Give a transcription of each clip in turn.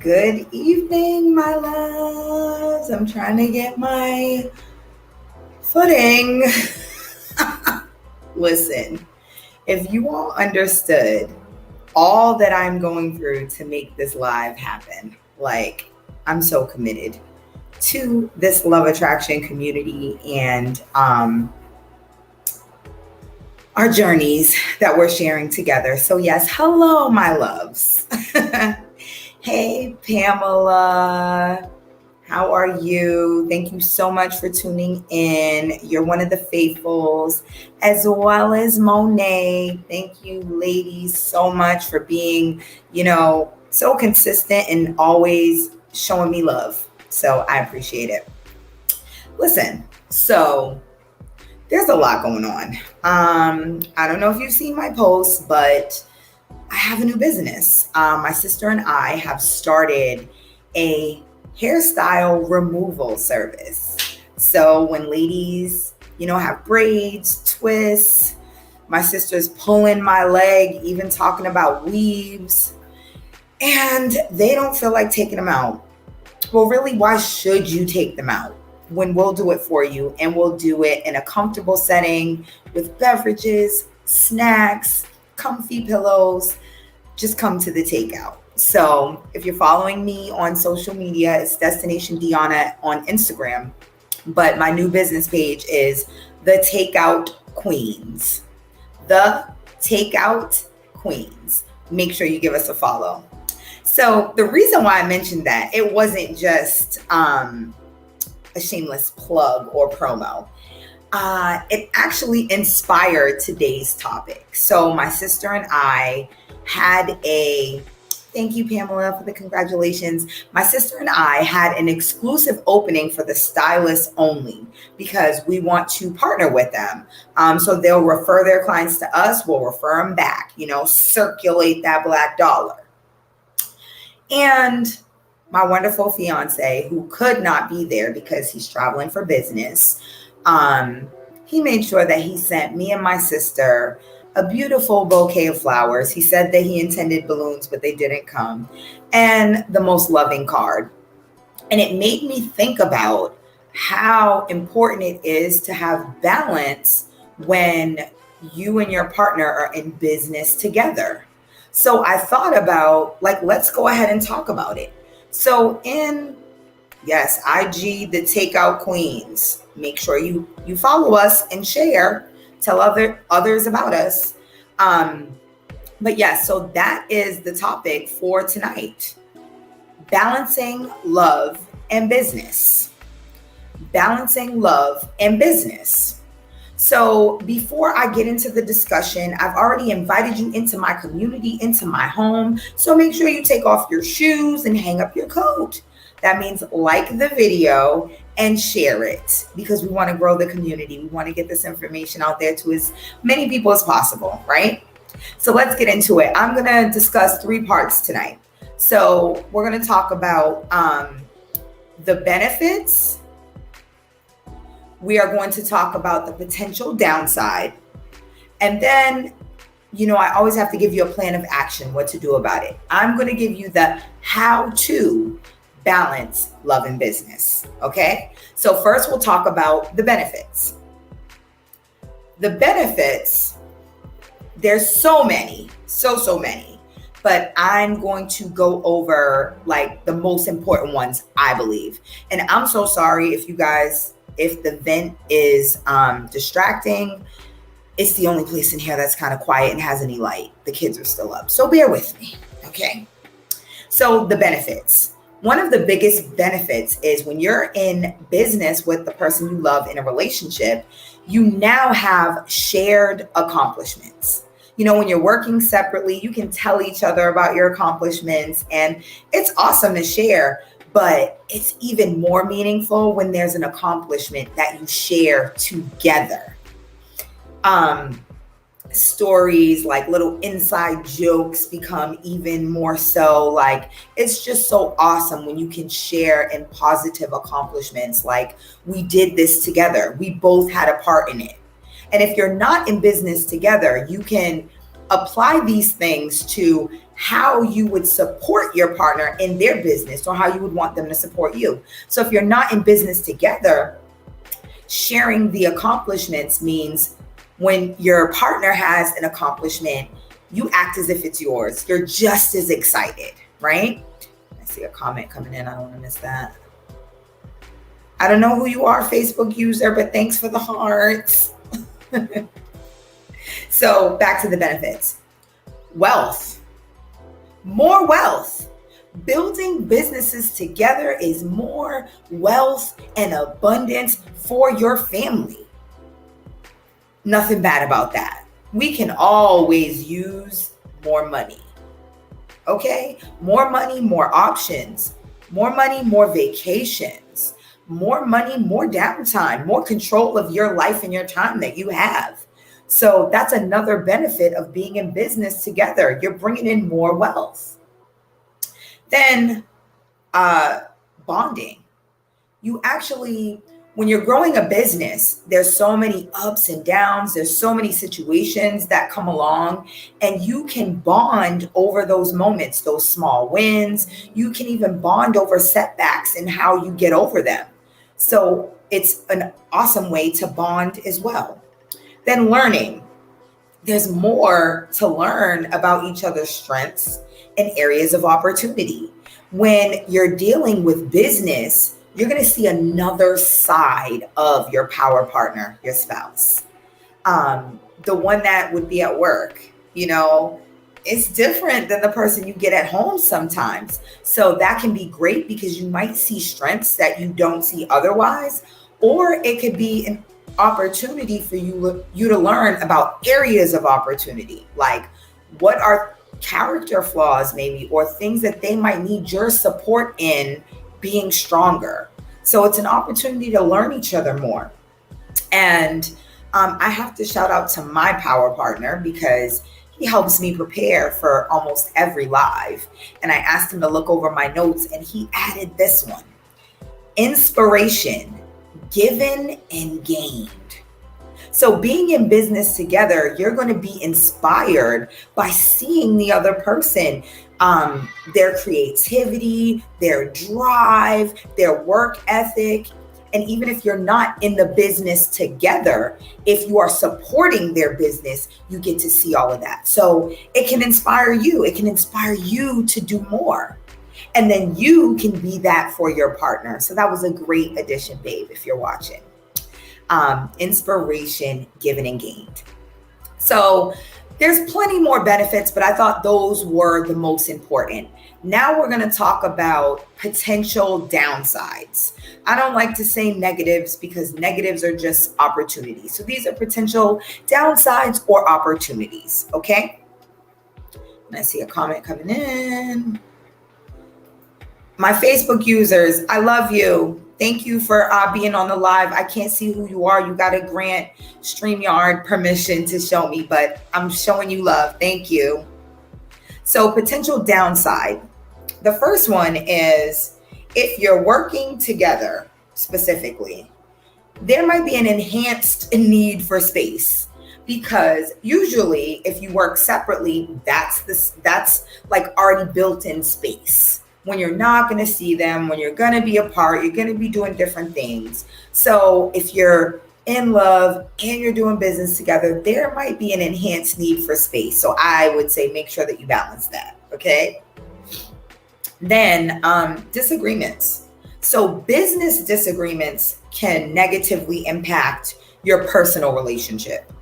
Good evening, my loves. I'm trying to get my footing. Listen, if you all understood all that I'm going through to make this live happen, like I'm so committed to this love attraction community and our journeys that we're sharing together. So yes, hello, my loves. Hey, Pamela. How are you? Thank you so much for tuning in. You're one of the faithfuls, as well as Monet. Thank you, ladies, so much for being, so consistent and always showing me love. So I appreciate it. Listen, so there's a lot going on. I don't know if you've seen my posts, but I have a new business. My sister and I have started a hairstyle removal service. So when ladies, have braids, twists, my sister's pulling my leg, even talking about weaves, and they don't feel like taking them out. Well, really, why should you take them out when we'll do it for you? And we'll do it in a comfortable setting with beverages, snacks, comfy pillows. Just come to the takeout. So if you're following me on social media, it's Destination Deanna on Instagram. But my new business page is The Takeout Queens. The Takeout Queens. Make sure you give us a follow. So the reason why I mentioned that, it wasn't just a shameless plug or promo. It actually inspired today's topic. So my sister and I had thank you, Pamela, for the congratulations. My sister and I had an exclusive opening for the stylists only because we want to partner with them. So they'll refer their clients to us. We'll refer them back, circulate that black dollar. And my wonderful fiance, who could not be there because he's traveling for business, he made sure that he sent me and my sister a beautiful bouquet of flowers. He said that he intended balloons, but they didn't come, and the most loving card. And it made me think about how important it is to have balance when you and your partner are in business together. So I thought about, let's go ahead and talk about it. So IG, The Takeout Queens. Make sure you follow us and share. Tell others about us. But yes, so that is the topic for tonight. Balancing love and business. Balancing love and business. So before I get into the discussion, I've already invited you into my community, into my home. So make sure you take off your shoes and hang up your coat. That means like the video and share it because we want to grow the community. We want to get this information out there to as many people as possible, right? So let's get into it. I'm going to discuss 3 parts tonight. So we're going to talk about the benefits. We are going to talk about the potential downside. And then, I always have to give you a plan of action, what to do about it. I'm going to give you the how to balance love and business. Okay. So first we'll talk about the benefits. The benefits, there's so many, so many, but I'm going to go over the most important ones, I believe. And I'm so sorry if the vent is distracting. It's the only place in here that's kind of quiet and has any light. The kids are still up. So bear with me. Okay. So the benefits. One of the biggest benefits is when you're in business with the person you love in a relationship, you now have shared accomplishments. When you're working separately, you can tell each other about your accomplishments, and it's awesome to share, but it's even more meaningful when there's an accomplishment that you share together. Stories, little inside jokes become even more so. It's just so awesome when you can share in positive accomplishments. We did this together. We both had a part in it. And if you're not in business together, you can apply these things to how you would support your partner in their business or how you would want them to support you. So if you're not in business together, sharing the accomplishments means when your partner has an accomplishment, you act as if it's yours. You're just as excited, right? I see a comment coming in. I don't want to miss that. I don't know who you are, Facebook user, but thanks for the hearts. So back to the benefits. Wealth. More wealth. Building businesses together is more wealth and abundance for your family. Nothing bad about that. We can always use more money. Okay? More money, more options. More money, more vacations. More money, more downtime, more control of your life and your time that you have. So that's another benefit of being in business together. You're bringing in more wealth. Then bonding. You actually, when you're growing a business, there's so many ups and downs. There's so many situations that come along, and you can bond over those moments, those small wins. You can even bond over setbacks and how you get over them. So it's an awesome way to bond as well. Then learning. There's more to learn about each other's strengths and areas of opportunity. When you're dealing with business, you're going to see another side of your power partner, your spouse. The one that would be at work, it's different than the person you get at home sometimes. So that can be great because you might see strengths that you don't see otherwise, or it could be an opportunity for you to learn about areas of opportunity, like what are character flaws maybe, or things that they might need your support in being stronger. So it's an opportunity to learn each other more. And I have to shout out to my power partner because he helps me prepare for almost every live. And I asked him to look over my notes, and he added this one: inspiration, given and gained. So being in business together, you're going to be inspired by seeing the other person, their creativity, their drive, their work ethic. And even if you're not in the business together, if you are supporting their business, you get to see all of that. So it can inspire you. It can inspire you to do more. And then you can be that for your partner. So that was a great addition, babe, if you're watching. Inspiration, given and gained. So there's plenty more benefits, but I thought those were the most important. Now we're going to talk about potential downsides. I don't like to say negatives because negatives are just opportunities. So these are potential downsides or opportunities. Okay. And I see a comment coming in. My Facebook users, I love you. Thank you for being on the live. I can't see who you are. You got to grant StreamYard permission to show me, but I'm showing you love. Thank you. So potential downside. The first one is if you're working together specifically, there might be an enhanced need for space, because usually if you work separately, that's like already built in space. When you're not going to see them, when you're going to be apart, you're going to be doing different things. So if you're in love and you're doing business together, there might be an enhanced need for space. So I would say make sure that you balance that. Okay. Then disagreements. So business disagreements can negatively impact your personal relationship.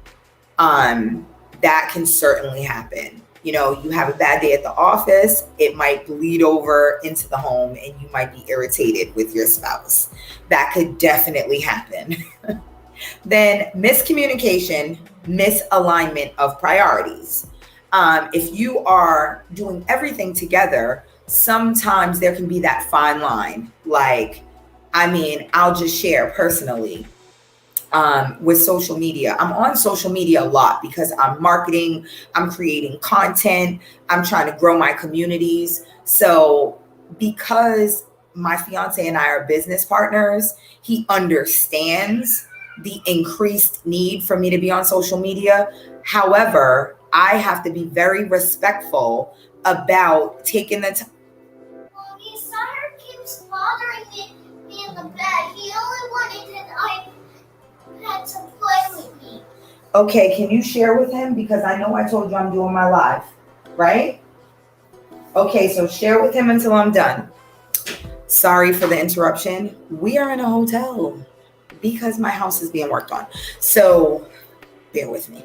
That can certainly happen. You have a bad day at the office, it might bleed over into the home and you might be irritated with your spouse. That could definitely happen. Then miscommunication, misalignment of priorities. If you are doing everything together, sometimes there can be that fine line. I'll just share personally. With social media. I'm on social media a lot because I'm marketing, I'm creating content, I'm trying to grow my communities. So because my fiance and I are business partners, he understands the increased need for me to be on social media. However, I have to be very respectful about taking the time. Mommy, Sire keeps bothering me in the bed. He only wanted an iPad to play with me. Okay, can you share with him? Because I know I told you I'm doing my live, right? Okay, so share with him until I'm done. Sorry for the interruption. We are in a hotel because my house is being worked on. So bear with me.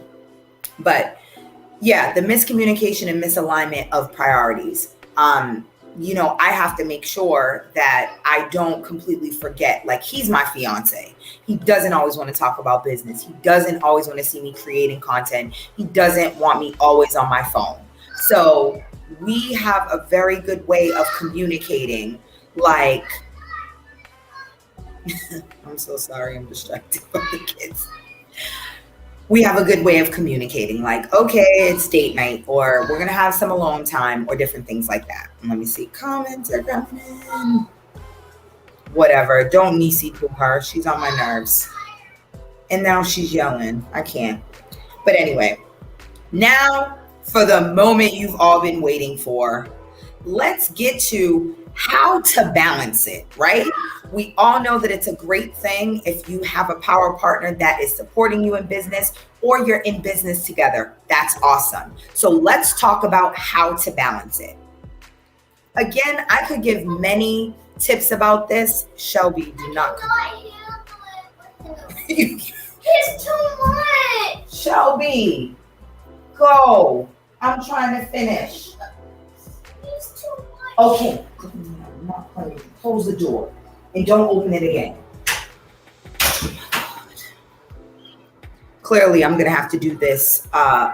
But yeah, the miscommunication and misalignment of priorities. I have to make sure that I don't completely forget, like, he's my fiance. He doesn't always want to talk about business. He doesn't always want to see me creating content. He doesn't want me always on my phone. So we have a very good way of communicating. Like, I'm so sorry, I'm distracted by the kids. We have a good way of communicating, like, okay, it's date night, or we're gonna have some alone time, or different things like that. And let me see, comments are coming in. Whatever, don't Nisi to her, she's on my nerves. And now she's yelling, I can't. But anyway, now for the moment you've all been waiting for. Let's get to how to balance it, right? We all know that it's a great thing if you have a power partner that is supporting you in business, or you're in business together. That's awesome. So let's talk about how to balance it. Again, I could give many tips about this. Shelby, do not. It's too much. Shelby, go. I'm trying to finish. It's too much. Okay, I'm not playing. Close the door and don't open it again. Clearly, I'm going to have to do this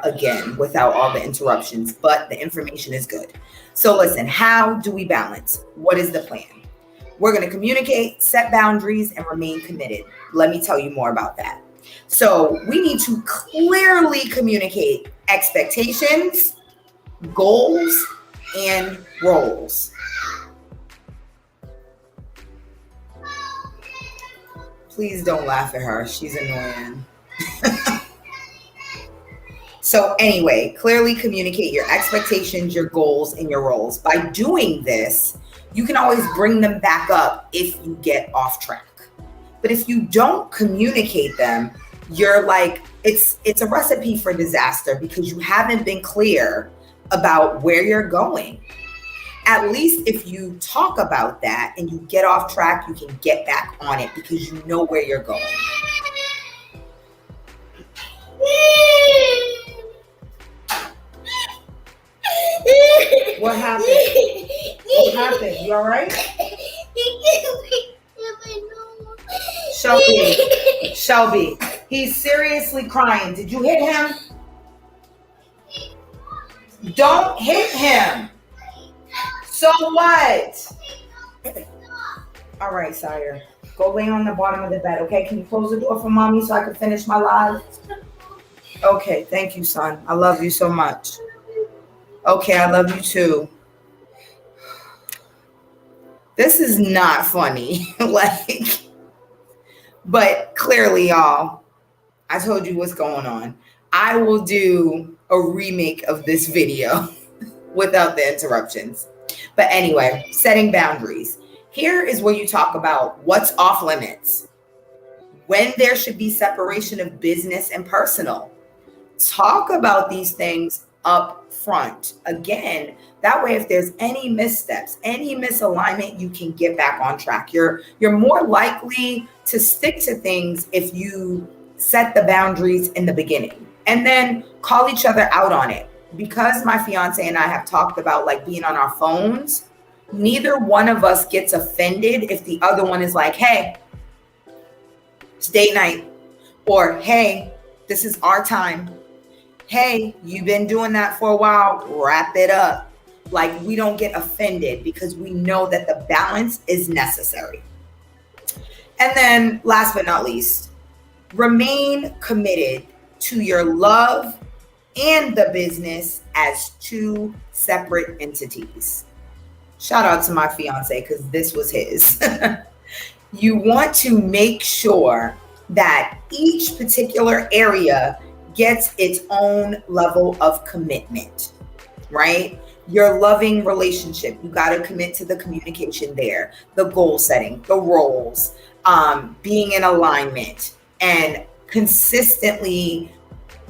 again without all the interruptions, but the information is good. So listen, how do we balance? What is the plan? We're going to communicate, set boundaries, and remain committed. Let me tell you more about that. So we need to clearly communicate expectations, goals, and roles. Please don't laugh at her. She's annoying. So anyway, clearly communicate your expectations, your goals, and your roles. By doing this, you can always bring them back up if you get off track. But if you don't communicate them, you're like, it's a recipe for disaster because you haven't been clear about where you're going. At least if you talk about that and you get off track, you can get back on it because you know where you're going. What happened? What happened? You all right? Shelby, he's seriously crying. Did you hit him? Don't hit him. So what? All right, Sire. Go lay on the bottom of the bed, okay? Can you close the door for mommy so I can finish my live? Okay, thank you, son. I love you so much. Okay, I love you too. This is not funny. But clearly, y'all, I told you what's going on. I will do a remake of this video without the interruptions. But anyway, setting boundaries. Here is where you talk about what's off limits, when there should be separation of business and personal. Talk about these things up front. Again, that way, if there's any missteps, any misalignment, you can get back on track. You're more likely to stick to things if you set the boundaries in the beginning and then call each other out on it. Because my fiance and I have talked about like being on our phones, neither one of us gets offended if the other one is like, hey, it's date night, or hey, this is our time. Hey, you've been doing that for a while, wrap it up. Like, we don't get offended because we know that the balance is necessary. And then last but not least, remain committed to your love and the business as two separate entities. Shout out to my fiance because this was his. You want to make sure that each particular area gets its own level of commitment, right? Your loving relationship, you got to commit to the communication there, the goal setting, the roles, being in alignment, and consistently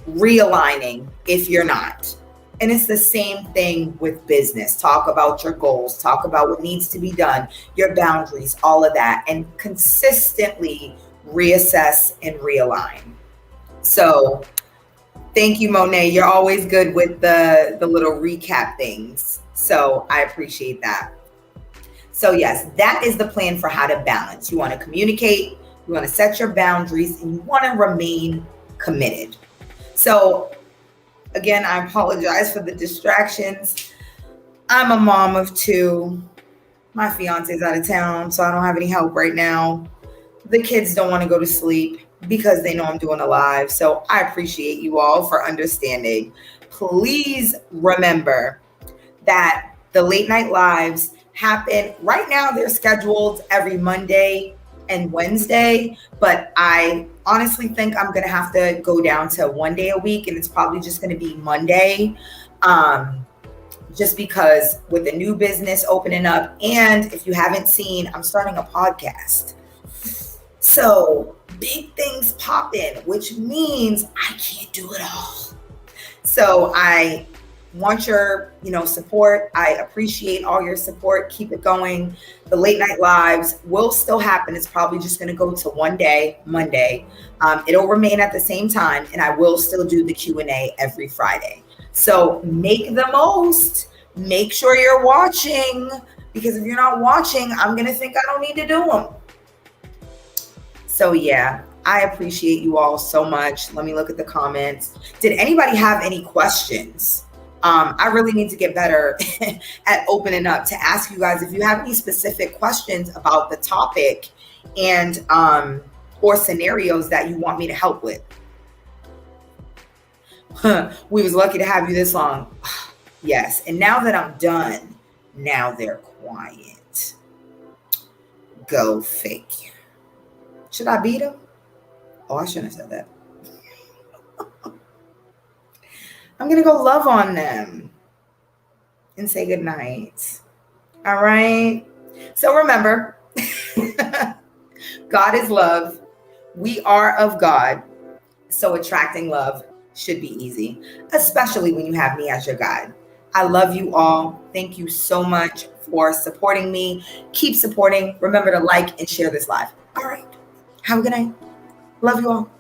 realigning if you're not. And it's the same thing with business. Talk about your goals, talk about what needs to be done, your boundaries, all of that, and consistently reassess and realign. So thank you, Monet. You're always good with the little recap things. So I appreciate that. So yes, that is the plan for how to balance. You want to communicate, you want to set your boundaries, and you want to remain committed. So again, I apologize for the distractions. I'm a mom of two. My fiance's out of town, so I don't have any help right now. The kids don't want to go to sleep because they know I'm doing a live. So I appreciate you all for understanding. Please remember that the late night lives happen right now. They're scheduled every Monday and Wednesday, but I honestly think I'm going to have to go down to one day a week, and it's probably just going to be Monday. Just because with the new business opening up, and if you haven't seen, I'm starting a podcast. So big things pop in, which means I can't do it all. So I want your, support. I appreciate all your support. Keep it going. The late night lives will still happen. It's probably just going to go to one day, Monday. It'll remain at the same time, and I will still do the Q&A every Friday. So make the most. Make sure you're watching, because if you're not watching, I'm going to think I don't need to do them. So yeah, I appreciate you all so much. Let me look at the comments. Did anybody have any questions? I really need to get better at opening up to ask you guys if you have any specific questions about the topic and or scenarios that you want me to help with. We was lucky to have you this long. Yes. And now that I'm done, now they're quiet. Go figure. Should I beat them? Oh, I shouldn't have said that. I'm going to go love on them and say goodnight. All right. So remember, God is love. We are of God. So attracting love should be easy, especially when you have me as your guide. I love you all. Thank you so much for supporting me. Keep supporting. Remember to like and share this live. All right. Have a good night. Love you all.